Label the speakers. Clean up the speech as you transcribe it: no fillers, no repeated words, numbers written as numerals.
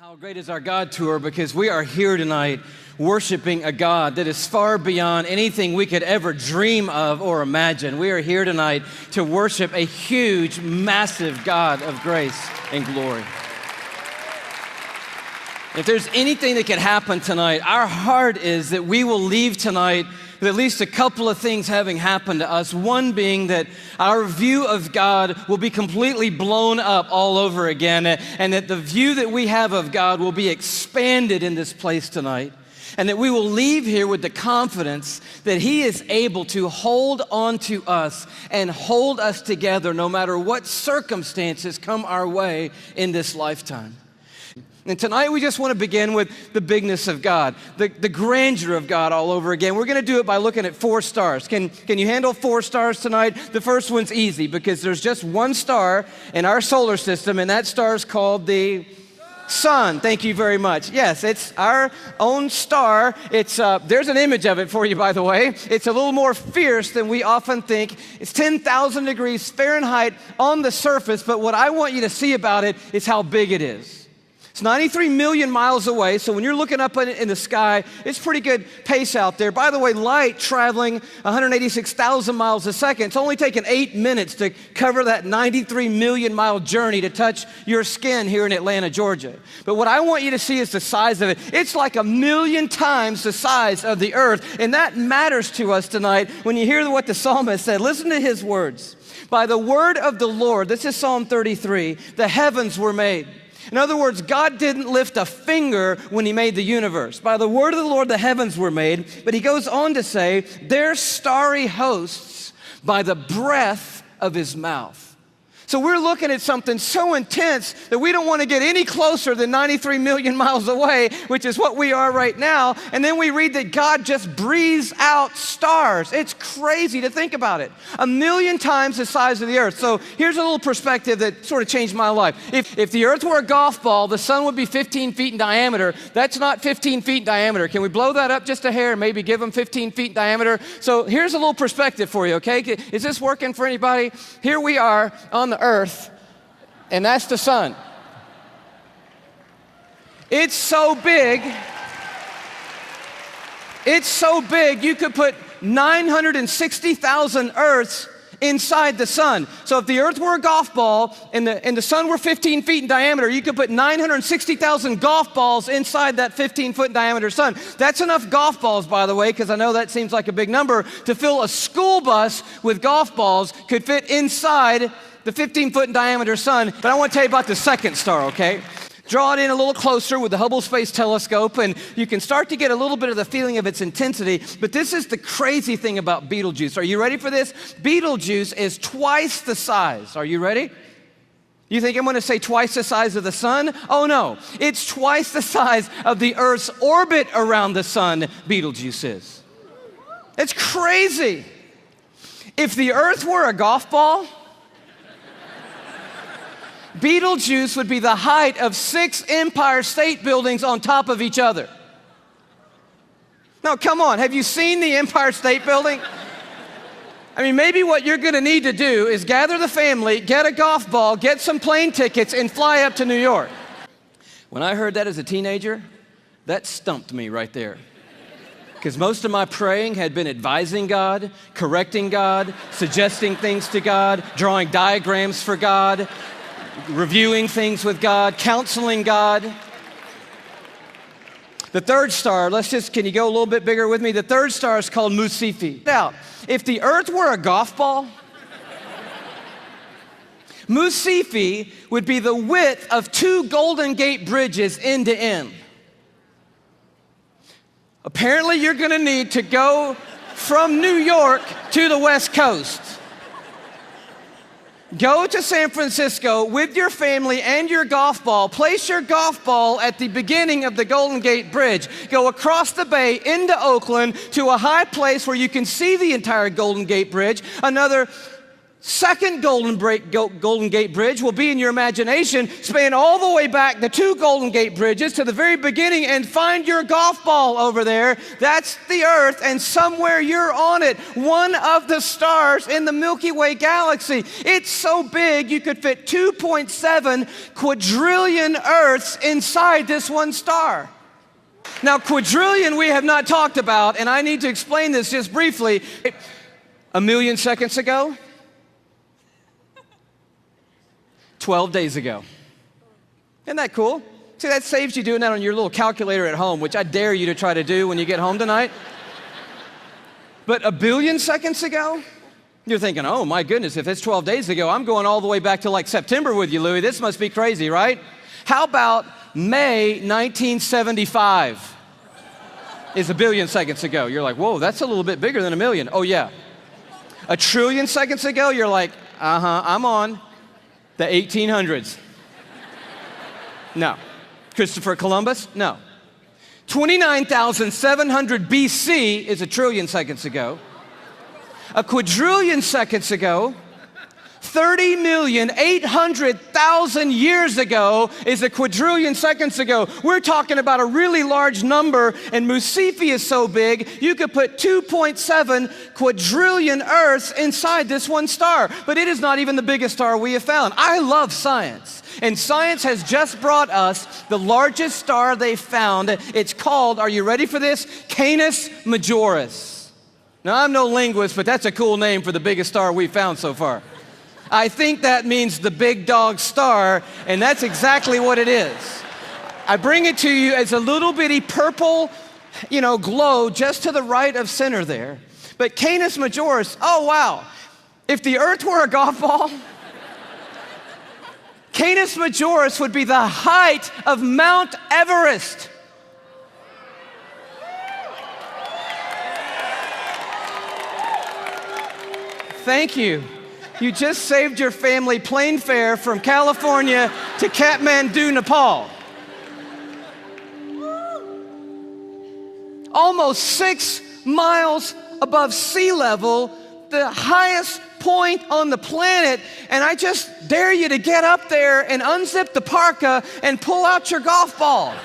Speaker 1: How great is our God tour, because we are here tonight worshiping a God that is far beyond anything we could ever dream of or imagine. We are here tonight to worship a huge, massive God of grace and glory. If there's anything that could happen tonight, our heart is that we will leave tonight with at least a couple of things having happened to us. One being that our view of God will be completely blown up all over again, and that the view that we have of God will be expanded in this place tonight, and that we will leave here with the confidence that He is able to hold on to us and hold us together no matter what circumstances come our way in this lifetime. And tonight we just want to begin with the bigness of God, the grandeur of God all over again. We're going to do it by looking at 4 stars. Can you handle 4 stars tonight? The first one's easy because there's just one star in our solar system, and that star is called the sun. Thank you very much. Yes, it's our own star. It's there's an image of it for you, by the way. It's a little more fierce than we often think. It's 10,000 degrees Fahrenheit on the surface, but what I want you to see about it is how big it is. It's 93 million miles away, so when you're looking up in the sky, it's pretty good pace out there. By the way, light traveling 186,000 miles a second. It's only taken 8 minutes to cover that 93 million mile journey to touch your skin here in Atlanta, Georgia. But what I want you to see is the size of it. It's like 1,000,000 times the size of the earth, and that matters to us tonight when you hear what the psalmist said. Listen to his words. By the word of the Lord, this is Psalm 33, the heavens were made. In other words, God didn't lift a finger when He made the universe. By the word of the Lord, the heavens were made. But He goes on to say, their starry hosts by the breath of His mouth. So we're looking at something so intense that we don't want to get any closer than 93 million miles away, which is what we are right now. And then we read that God just breathes out stars. It's crazy to think about it. 1,000,000 times the size of the earth. So here's a little perspective that sort of changed my life. If the earth were a golf ball, the sun would be 15 feet in diameter. That's not 15 feet in diameter. Can we blow that up just a hair and maybe give them 15 feet in diameter? So here's a little perspective for you, okay? Is this working for anybody? Here we are on the earth, and that's the sun. It's so big you could put 960,000 earths inside the sun. So if the earth were a golf ball and the sun were 15 feet in diameter, you could put 960,000 golf balls inside that 15-foot diameter sun. That's enough golf balls, by the way, because I know that seems like a big number, to fill a school bus with golf balls could fit inside the 15-foot in diameter sun. But I want to tell you about the second star, okay? Draw it in a little closer with the Hubble Space Telescope, and you can start to get a little bit of the feeling of its intensity. But this is the crazy thing about Betelgeuse. Are you ready for this? Betelgeuse is twice the size. Are you ready? You think I'm going to say twice the size of the sun? Oh no, it's twice the size of the Earth's orbit around the sun, Betelgeuse is. It's crazy. If the Earth were a golf ball, Betelgeuse would be the height of 6 Empire State Buildings on top of each other. Now, come on, have you seen the Empire State Building? I mean, maybe what you're going to need to do is gather the family, get a golf ball, get some plane tickets, and fly up to New York. When I heard that as a teenager, that stumped me right there. Because most of my praying had been advising God, correcting God, suggesting things to God, drawing diagrams for God, reviewing things with God, counseling God. The third star, can you go a little bit bigger with me? The third star is called Musifi. Now, if the earth were a golf ball, Musifi would be the width of 2 Golden Gate bridges end to end. Apparently, you're going to need to go from New York to the West Coast. Go to San Francisco with your family and your golf ball. Place your golf ball at the beginning of the Golden Gate Bridge. Go across the bay into Oakland to a high place where you can see the entire Golden Gate Bridge. Another Second Golden Gate Bridge will be in your imagination, span all the way back the two Golden Gate Bridges to the very beginning, and find your golf ball over there. That's the Earth, and somewhere you're on it, one of the stars in the Milky Way galaxy. It's so big you could fit 2.7 quadrillion Earths inside this one star. Now, quadrillion we have not talked about, and I need to explain this just briefly. A million seconds ago, 12 days ago. Isn't that cool? See, that saves you doing that on your little calculator at home, which I dare you to try to do when you get home tonight. But a billion seconds ago, you're thinking, oh my goodness, if it's 12 days ago, I'm going all the way back to like September with you, Louis. This must be crazy, right? How about May 1975 is a billion seconds ago? You're like, whoa, that's a little bit bigger than a million. Oh yeah. A trillion seconds ago, you're like, I'm on. The 1800s. No. Christopher Columbus? No. 29,700 BC is a trillion seconds ago. A quadrillion seconds ago. 30,800,000 years ago is a quadrillion seconds ago. We're talking about a really large number, and Musifi is so big, you could put 2.7 quadrillion Earths inside this one star. But it is not even the biggest star we have found. I love science, and science has just brought us the largest star they found. It's called, are you ready for this? Canis Majoris. Now, I'm no linguist, but that's a cool name for the biggest star we've found so far. I think that means the big dog star, and that's exactly what it is. I bring it to you as a little bitty purple, glow just to the right of center there. But Canis Majoris, oh wow. If the Earth were a golf ball, Canis Majoris would be the height of Mount Everest. Thank you. You just saved your family plane fare from California to Kathmandu, Nepal. Almost 6 miles above sea level, the highest point on the planet, and I just dare you to get up there and unzip the parka and pull out your golf ball.